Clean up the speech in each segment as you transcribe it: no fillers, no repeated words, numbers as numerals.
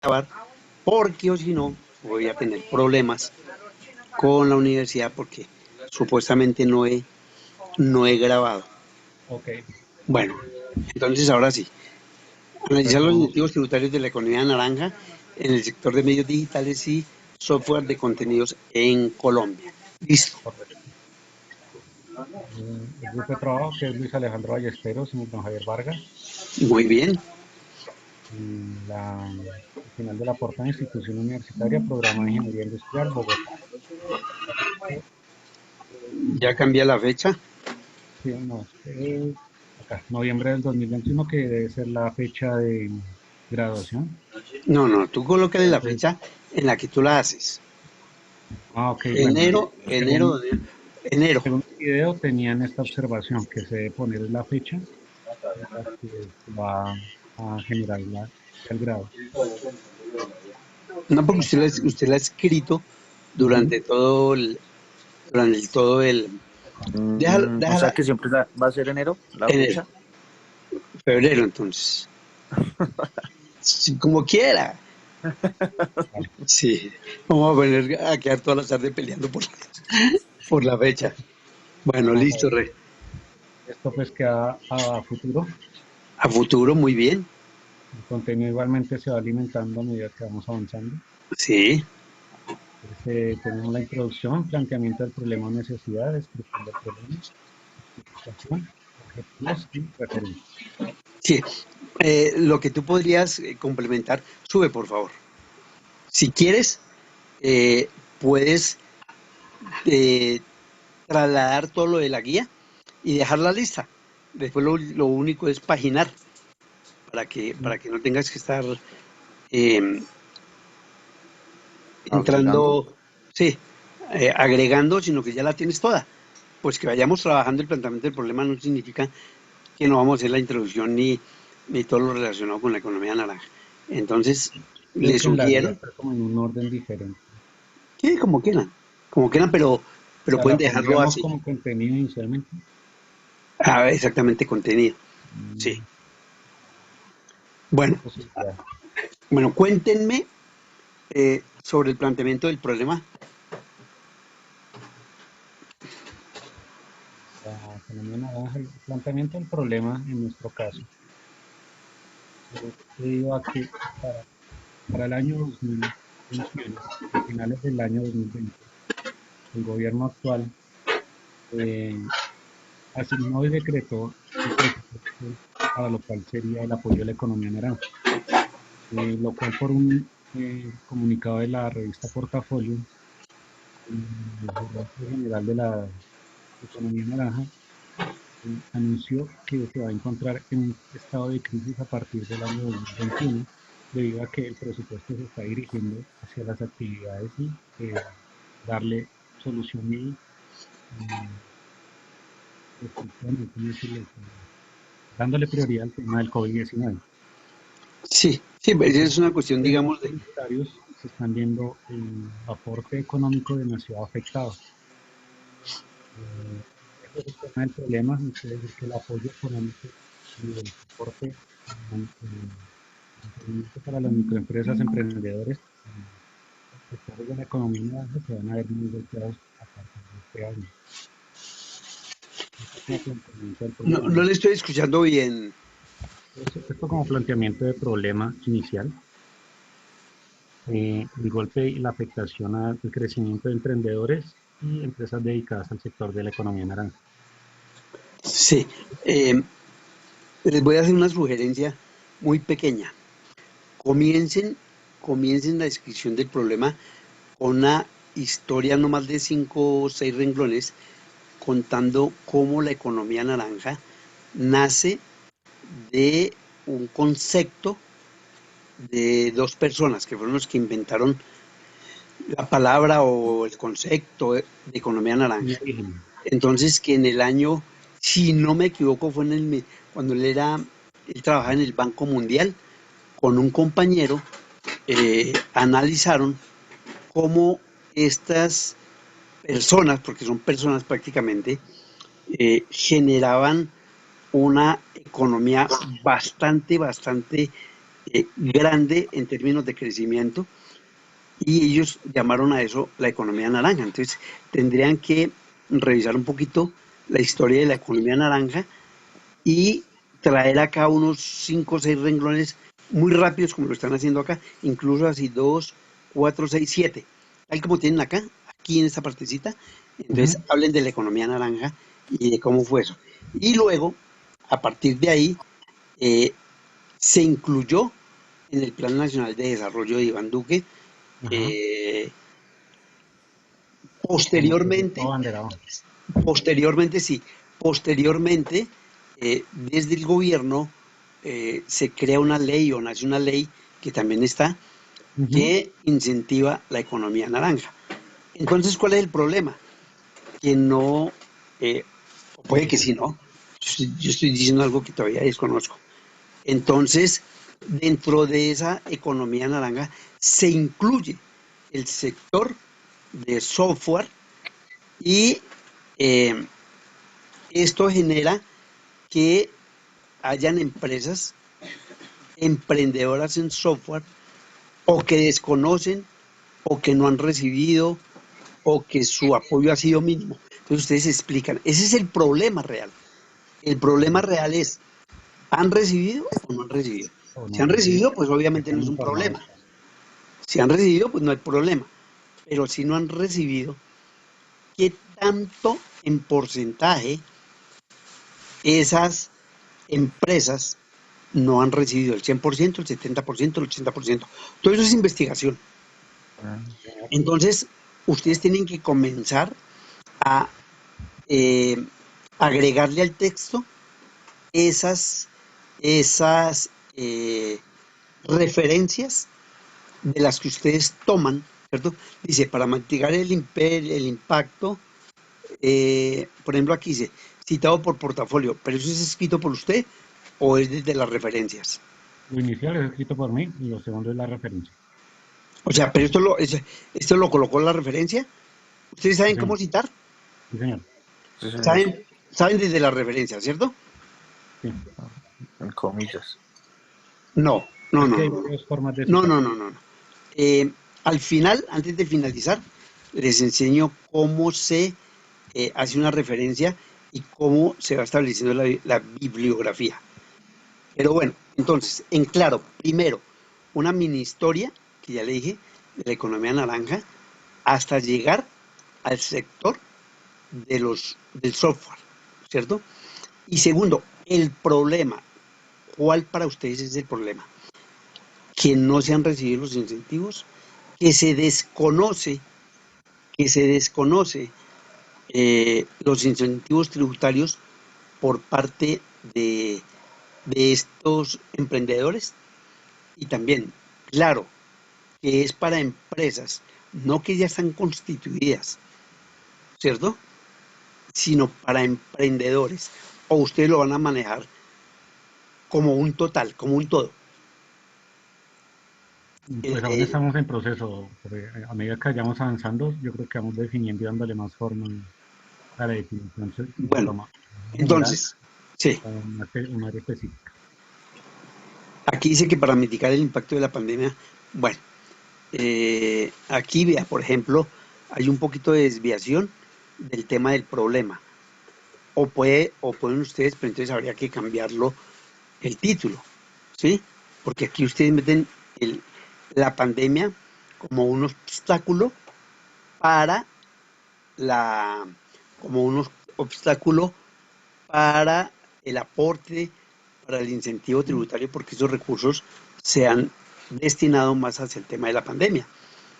grabar, porque o si no, voy a tener problemas con la universidad porque supuestamente no he grabado. Ok, Bueno, entonces ahora sí, analizar los bueno, incentivos tributarios de la economía naranja en el sector de medios digitales y software de contenidos en Colombia. Listo. correcto. El grupo de trabajo que es Luis Alejandro Ballesteros y don Javier Vargas. Muy bien. Al final de la portada, institución universitaria, programa de ingeniería industrial, Bogotá. Ya cambié la fecha. Sí, no, acá, noviembre del 2021, que debe ser la fecha de graduación. No, no, tú colócale la Entonces, fecha en la que tú la haces. ok, bueno, Enero, enero. según el video tenían esta observación que se debe poner la fecha en la que se va a generar el grado. No, porque usted la ha escrito Ujú. durante todo el, O sea déjala que siempre va a ser enero la enero, fecha. febrero entonces. Sí, como quiera. Vale. Sí, vamos a poner a quedar todas las tardes peleando por la fecha. Bueno, Vamos a listo, ver. Rey. Esto pues queda a futuro. A futuro, muy bien. El contenido igualmente se va alimentando a medida que vamos avanzando. Sí, Tenemos la introducción, planteamiento del problema o necesidad, descripción del problema, justificación, objetivos y referencias. sí. Lo que tú podrías complementar, sube por favor. Si quieres, puedes eh, trasladar todo lo de la guía y dejar la lista. Después lo único es paginar para que no tengas que estar eh, Agregando. entrando, sí, agregando, sino que ya la tienes toda. Pues que vayamos trabajando el planteamiento del problema no significa que no vamos a hacer la introducción ni todo lo relacionado con la economía naranja. Entonces, Creo le que en la guía sugiero, está como en un orden diferente. que como quieran, pero Ya pueden la dejarlo pondríamos así. como contenido inicialmente. Ah, exactamente contenido. Sí. Mm, Bueno, Posibilidad. bueno, cuéntenme sobre el planteamiento del problema. La economía naranja, el planteamiento del problema en nuestro caso, debido a que para el año 2021, a finales del año 2020, el gobierno actual eh, asignó y decretó el presupuesto para lo cual sería el apoyo a la economía naranja, lo cual por un comunicado de la revista Portafolio, el gerente general de la economía naranja anunció que se va a encontrar en un estado de crisis a partir del año 2021, debido a que el presupuesto se está dirigiendo hacia las actividades y darle solución y restricciones, ¿cómo decirlo? Dándole prioridad al tema del COVID-19. Sí, sí, pues, es una cuestión, En términos digamos, de... tributarios, se están viendo el aporte económico demasiado afectado. Ese es el tema del problema, y quiere decir que el apoyo económico y el soporte mantenimiento para las microempresas, emprendedores, sectores de la economía naranja se van a ver muy golpeados a partir de este año. Esto como planteamiento del No, problema. no le estoy escuchando bien. Esto como planteamiento de problema inicial, el golpe y la afectación al crecimiento de emprendedores y empresas dedicadas al sector de la economía naranja. Sí, eh, les voy a hacer una sugerencia muy pequeña. Comiencen, comiencen la descripción del problema con una historia no más de 5 o 6 renglones contando cómo la economía naranja nace de un concepto de dos personas que fueron los que inventaron la palabra o el concepto de economía Un naranja. origen. Entonces, que en el año, si no me equivoco, fue cuando él trabajaba en el Banco Mundial, con un compañero, analizaron cómo estas personas, porque son personas prácticamente, generaban una economía bastante grande en términos de crecimiento, y ellos llamaron a eso la economía naranja. Entonces tendrían que revisar un poquito la historia de la economía naranja y traer acá unos 5 o 6 renglones muy rápidos como lo están haciendo acá, incluso así 2, 4, 6, 7, tal como tienen acá, aquí en esta partecita. Entonces hablen de la economía naranja y de cómo fue eso. Y luego, a partir de ahí, se incluyó en el Plan Nacional de Desarrollo de Iván Duque. Posteriormente, desde el gobierno se crea una ley o nace una ley que también está, que incentiva la economía naranja. Entonces, ¿cuál es el problema? Que no, puede que sí, ¿no? Yo estoy diciendo algo que todavía desconozco. Entonces, dentro de esa economía naranja se incluye el sector de software y esto genera que hayan empresas emprendedoras en software o que desconocen o que no han recibido o que su apoyo ha sido mínimo. Entonces ustedes explican, ese es el problema real. El problema real es, ¿han recibido o no han recibido? Si han recibido, pues obviamente no es un problema. Si han recibido, pues no hay problema. Pero si no han recibido, ¿qué tanto en porcentaje esas empresas no han recibido? ¿El 100%, el 70%, el 80%? Todo eso es investigación. Entonces, ustedes tienen que comenzar a agregarle al texto esas referencias de las que ustedes toman, ¿cierto? Dice, para mitigar el impacto, por ejemplo, aquí dice, citado por portafolio, ¿pero eso es escrito por usted o es desde las referencias? Lo inicial es escrito por mí y lo segundo es la referencia. O sea, pero esto lo colocó en la referencia. ¿Ustedes saben cómo citar? Sí, señor. Sí, señor. ¿Saben desde la referencia, cierto? Sí. En comillas. No. Es que hay varias formas de citar. No. Al final, antes de finalizar, les enseño cómo se hace una referencia y cómo se va estableciendo la bibliografía. Pero bueno, entonces, en claro, primero, una mini historia, que ya le dije, de la economía naranja, hasta llegar al sector del software, ¿cierto? Y segundo, el problema. ¿Cuál para ustedes es el problema? Que no se han recibido los incentivos, que se desconoce los incentivos tributarios por parte de estos emprendedores, y también, claro, que es para empresas, no que ya están constituidas, ¿cierto? Sino para emprendedores, o ustedes lo van a manejar como un total, como un todo. Pues aún estamos en proceso. A medida que vayamos avanzando, yo creo que vamos definiendo y dándole más forma a la definición Bueno, general entonces, sí, o un área específica. aquí dice que para mitigar el impacto de la pandemia, bueno, aquí vea, por ejemplo, hay un poquito de desviación del tema del problema. O pueden ustedes, pero entonces habría que cambiarlo el título, ¿sí? Porque aquí ustedes meten la pandemia como un obstáculo para como un obstáculo para el aporte, para el incentivo tributario, porque esos recursos se han destinado más hacia el tema de la pandemia.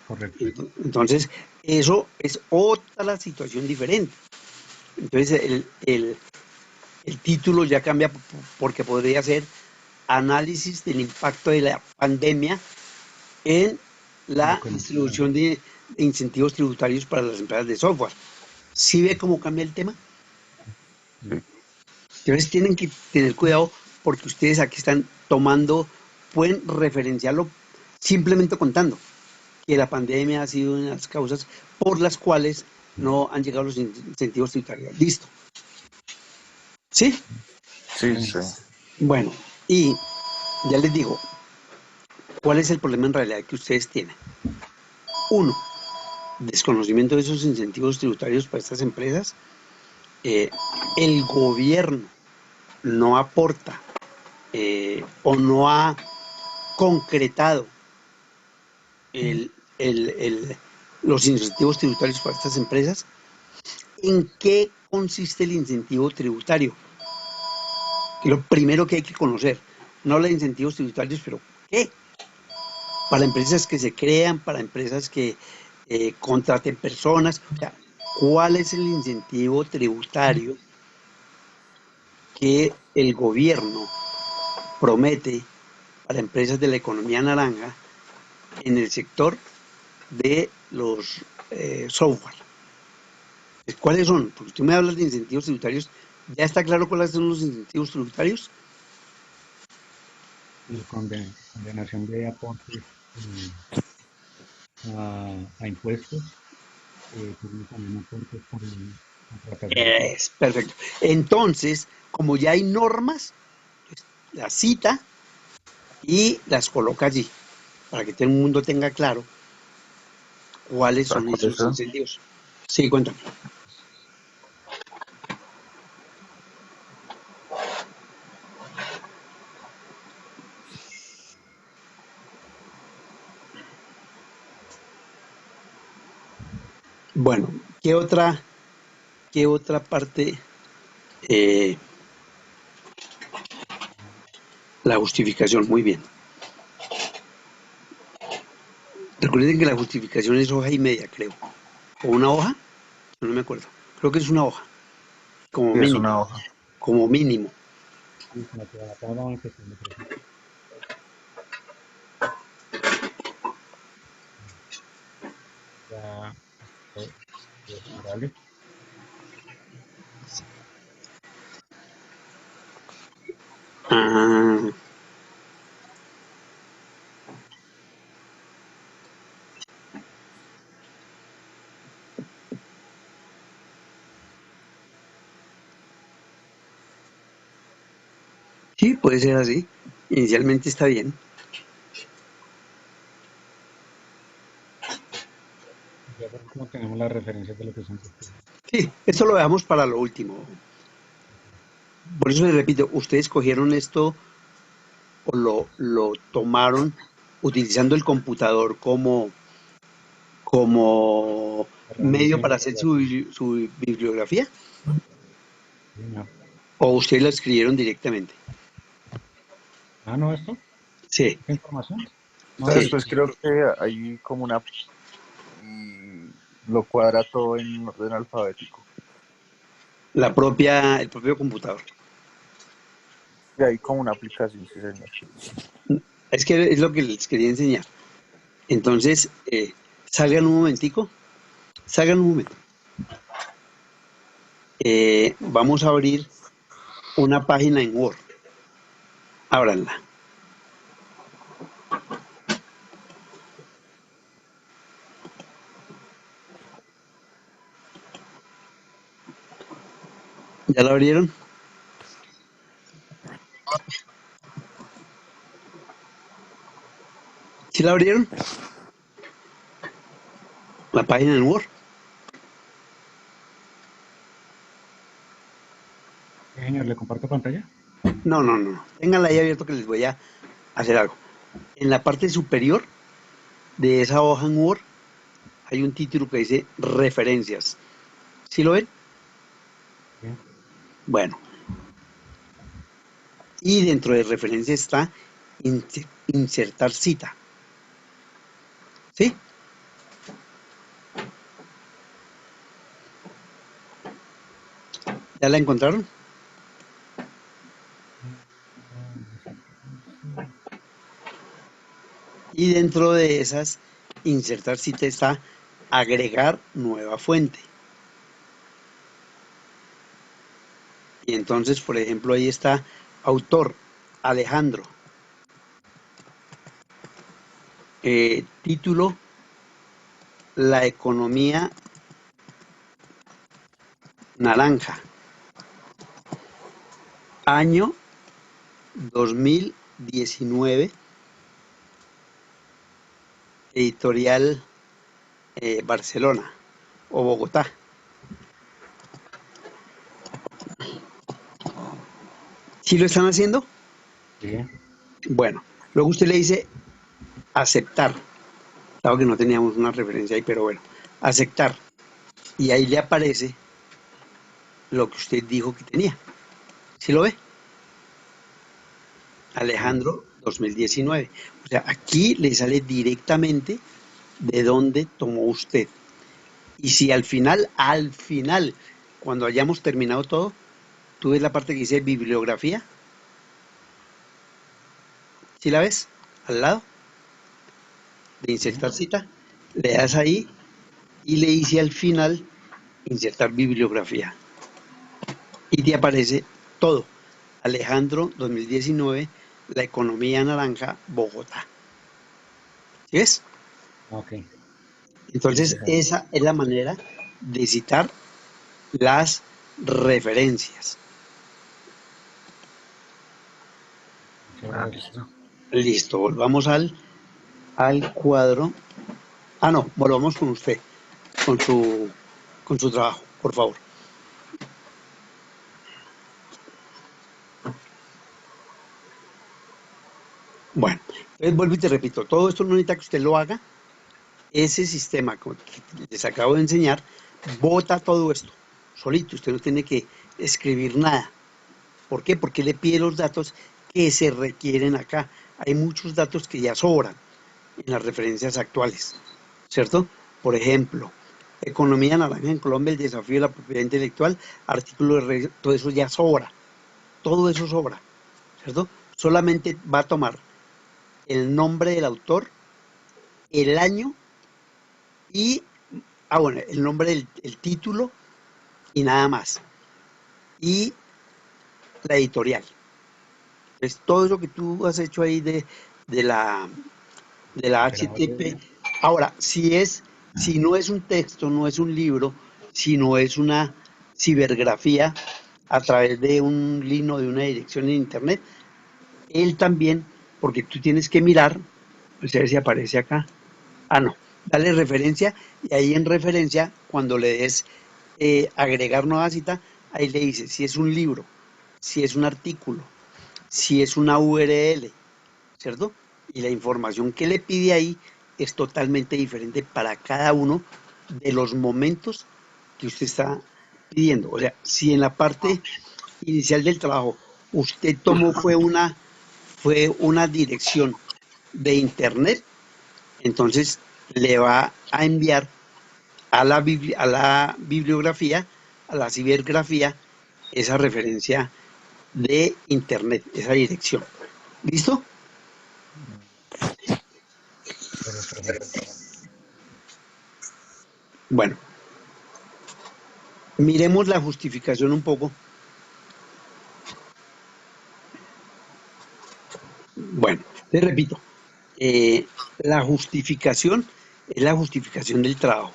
Correcto. Entonces, eso es otra situación diferente. Entonces, el título ya cambia porque podría ser análisis del impacto de la pandemia en la distribución de incentivos tributarios para las empresas de software. ¿Sí ve cómo cambia el tema? Sí. Entonces tienen que tener cuidado porque ustedes aquí están tomando, pueden referenciarlo simplemente contando que la pandemia ha sido una de las causas por las cuales no han llegado los incentivos tributarios. Listo. ¿Sí? Sí, sí. Bueno, y ya les digo, ¿Cuál es el problema en realidad que ustedes tienen? Uno, desconocimiento de esos incentivos tributarios para estas empresas. El gobierno no aporta o no ha concretado los incentivos tributarios para estas empresas. ¿En qué consiste el incentivo tributario? Lo primero que hay que conocer, no habla de incentivos tributarios, pero ¿qué? Para empresas que se crean, para empresas que contraten personas, o sea, ¿cuál es el incentivo tributario que el gobierno promete para empresas de la economía naranja en el sector de los software? ¿Cuáles son? Porque usted me habla de incentivos tributarios. ¿Ya está claro cuáles son los incentivos tributarios? Y condenación de aportes a impuestos, tiene también aportes por contratación. Es perfecto. Entonces, como ya hay normas, las cita y las coloca allí, para que todo el mundo tenga claro cuáles ¿Para son cuál es esos eso? incentivos. Sí, cuéntame. Bueno, qué otra parte? Eh, la justificación, muy bien. Recuerden que la justificación es hoja y media, creo. ¿O una hoja? No me acuerdo. Creo que es una hoja, como Sí, es mínimo. una hoja. Como mínimo. Y como que acaban que se le presenta ya generales. Ah, sí, puede ser así. Inicialmente está bien. Ya por último tenemos las referencias de lo que son testigos. Sí, esto lo dejamos para lo último. Por eso les repito, ustedes cogieron esto o lo tomaron utilizando el computador como Herramienta medio de para hacer investigación. su bibliografía, Sí, señor. o ustedes lo escribieron directamente. Ah, no, esto, Sí, esta información. No, sí. Después creo que hay como una y lo cuadra todo en orden alfabético. El propio computador. Y hay como una aplicación, sí, señor. Es que es lo que les quería enseñar. Entonces, salgan un momentico, salgan un momento. Vamos a abrir una página en Word. Ábranla. ¿Ya la abrieron? ¿Sí la abrieron? La página en Word. Sí, señor, le comparto pantalla. No, no, no. Ténganla ahí abierto que les voy a hacer algo. En la parte superior de esa hoja en Word hay un título que dice referencias. ¿Sí lo ven? Sí. Bueno, y dentro de referencias está insertar cita. ¿Sí? ¿Ya la encontraron? Y dentro de esas, insertar cita está agregar nueva fuente. Y entonces, por ejemplo, ahí está autor, Alejandro. Título, la economía naranja. Año 2019. Editorial Barcelona o Bogotá. ¿Sí lo están haciendo? Sí. Bueno, luego usted le dice aceptar. Claro que no teníamos una referencia ahí, pero bueno, aceptar. Y ahí le aparece lo que usted dijo que tenía. ¿Sí lo ve? Alejandro 2019. O sea, aquí le sale directamente de dónde tomó usted. Y si al final, cuando hayamos terminado todo, tú ves la parte que dice bibliografía, ¿sí la ves? Al lado de Sí. insertar cita, le das ahí y le dice al final insertar bibliografía. Y te aparece todo. Alejandro 2019, la economía naranja, Bogotá. ¿Sí ves? Ok. Sí, Entonces, sí, sí. esa es la manera de citar las referencias. Muchas Ah, gracias. listo. Listo, volvamos al cuadro. Ah, no, volvamos con usted, con con su trabajo, por favor. Bueno, entonces vuelvo y te repito, todo esto no necesita que usted lo haga. Ese sistema que les acabo de enseñar bota todo esto solito. Usted no tiene que escribir nada. ¿Por qué? Porque le pide los datos que se requieren acá. Hay muchos datos que ya sobran en las referencias actuales, ¿cierto? Por ejemplo, economía naranja en Colombia, el desafío de la propiedad intelectual, artículo de todo eso ya sobra, todo eso sobra, ¿cierto? Solamente va a tomar el nombre del autor, el año y, bueno, el nombre el título y nada más. Y la editorial. Entonces, todo eso que tú has hecho ahí de la de la HTTP. Ahora, si no es un texto, no es un libro, sino es una cibergrafía a través de un link o de una dirección en internet, él también, porque tú tienes que mirar, pues a ver si aparece acá. Ah, no, dale referencia y ahí en referencia, cuando le des agregar nueva cita, ahí le dices si es un libro, si es un artículo, si es una URL, ¿cierto? Y la información que le pide ahí es totalmente diferente para cada uno de los momentos que usted está pidiendo. O sea, si en la parte inicial del trabajo usted tomó fue una dirección de internet, entonces le va a enviar a la bibliografía, a la cibergrafía, esa referencia de internet, esa dirección. ¿Listo? Pero perfecto. Bueno, miremos la justificación un poco. Bueno, te repito, la justificación es la justificación del trabajo.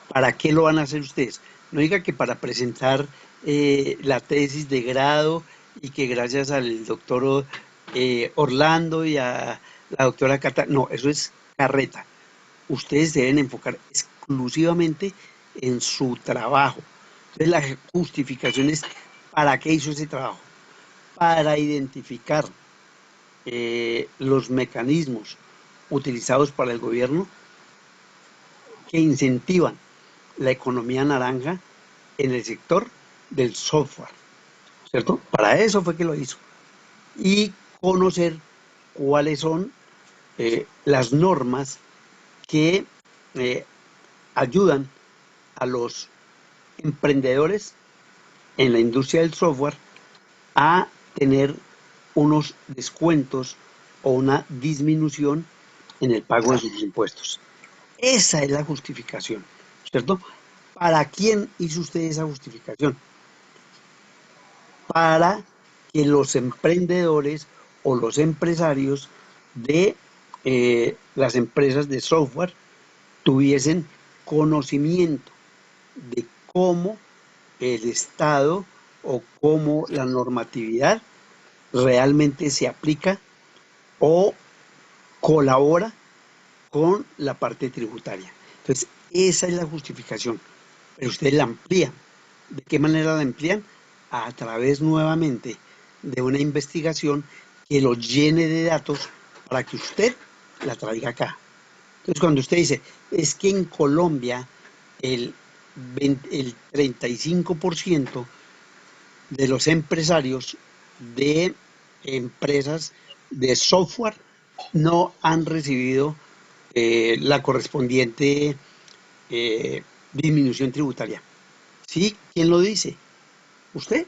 ¿Para qué lo van a hacer ustedes? No diga que para presentar la tesis de grado y que gracias al doctor Orlando y a la doctora Cata, no, eso es carreta. Ustedes deben enfocar exclusivamente en su trabajo. Entonces la justificación es ¿para qué hizo ese trabajo? Para identificar los mecanismos utilizados para el gobierno que incentivan la economía naranja en el sector del software, ¿cierto? Para eso fue que lo hizo. Y conocer cuáles son las normas que eh, ayudan a los emprendedores en la industria del software a tener unos descuentos o una disminución en el pago de sus impuestos. Esa es la justificación, ¿cierto? ¿Para quién hizo usted esa justificación? Para que los emprendedores o los empresarios de las empresas de software tuviesen conocimiento de cómo el Estado o cómo la normatividad realmente se aplica o colabora con la parte tributaria. Entonces, esa es la justificación, pero ustedes la amplían. ¿De qué manera la amplían? A través nuevamente de una investigación que lo llene de datos para que usted la traiga acá. Entonces, cuando usted dice, es que en Colombia el 35% de los empresarios de empresas de software no han recibido la correspondiente disminución tributaria. ¿Sí? ¿Quién lo dice? ¿Usted?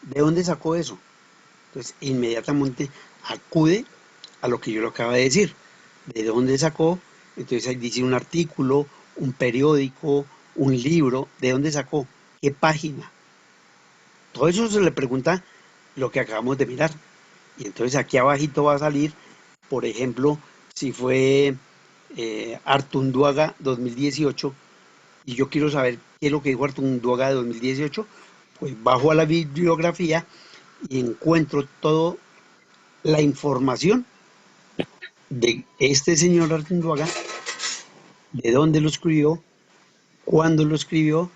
¿De dónde sacó eso? Entonces, inmediatamente acude a lo que yo le acabo de decir. ¿De dónde sacó? Entonces ahí dice un artículo, un periódico, un libro. ¿De dónde sacó? ¿Qué página? Todo eso se le pregunta lo que acabamos de mirar. Y entonces aquí abajito va a salir, por ejemplo, si fue Artunduaga 2018, y yo quiero saber qué es lo que dijo Artunduaga de 2018, pues bajo a la bibliografía y encuentro toda la información de este señor Artunduaga, de dónde lo escribió, cuándo lo escribió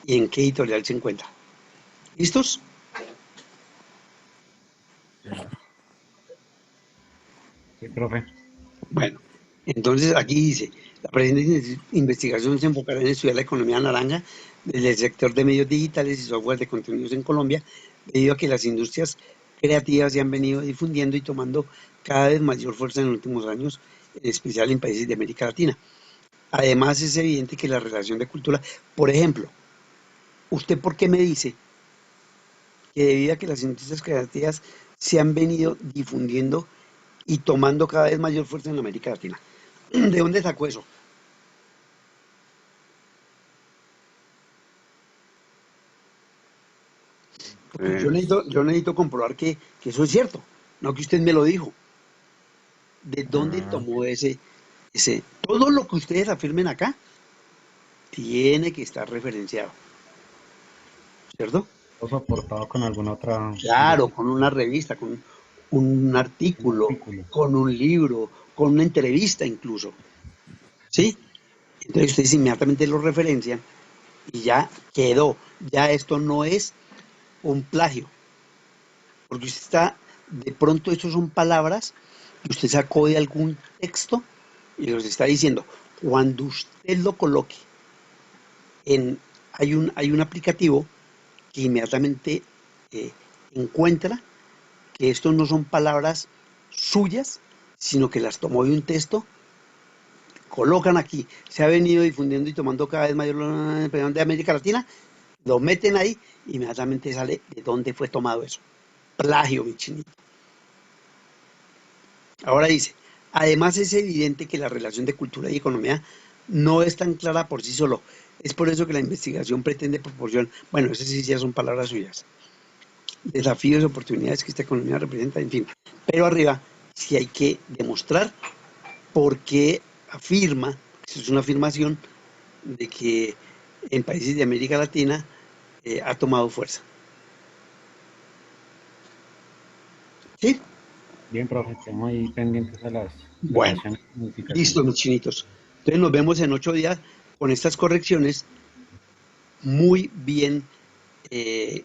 y en qué editorial se encuentra. ¿Listos? Sí, profe. Bueno, entonces aquí dice, la presente investigación se enfocará en estudiar la economía naranja desde el sector de medios digitales y software de contenidos en Colombia, debido a que las industrias creativas se han venido difundiendo y tomando cada vez mayor fuerza en los últimos años, en especial en países de América Latina. Además, es evidente que la relación de cultura, por ejemplo, ¿usted por qué me dice que debido a que las industrias creativas se han venido difundiendo y tomando cada vez mayor fuerza en América Latina? ¿De dónde sacó eso? Porque yo necesito comprobar que eso es cierto, no que usted me lo dijo. ¿De dónde tomó ese? Todo lo que ustedes afirmen acá tiene que estar referenciado, ¿cierto? ¿O soportado con alguna otra Claro, con una investigación, revista, con un un artículo, artículo? con un libro, con una entrevista incluso, ¿sí? Entonces ustedes inmediatamente lo referencian y ya quedó. Ya esto no es un plagio, porque usted está, de pronto estos son palabras que usted sacó de algún texto y los está diciendo. Cuando usted lo coloque hay un aplicativo que inmediatamente eh, encuentra que estos no son palabras suyas, sino que las tomó de un texto, colocan aquí, se ha venido difundiendo y tomando cada vez mayor de América Latina, lo meten ahí, inmediatamente sale de dónde fue tomado eso. Plagio, mi chinito. Ahora dice, además es evidente que la relación de cultura y economía no es tan clara por sí solo. Es por eso que la investigación pretende proporcionar, bueno, esas sí ya son palabras suyas, desafíos y oportunidades que esta economía representa, en fin. Pero arriba sí hay que demostrar por qué afirma, eso es una afirmación, de que en países de América Latina ha tomado fuerza. ¿Sí? Bien, profe, estamos ahí pendientes a las Bueno, aclaraciones y listo, modificaciones. mis chinitos. Entonces nos vemos en 8 días con estas correcciones muy bien eh,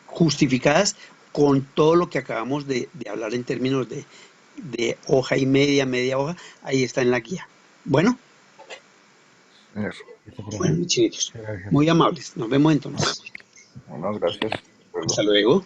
justificadas con todo lo que acabamos de hablar en términos de hoja y media hoja, ahí está en la guía. Bueno, Eso. Listo, profe. bueno, mis chinitos, Muchas gracias. muy amables. Nos vemos entonces. Bueno, gracias. Luego. Hasta luego.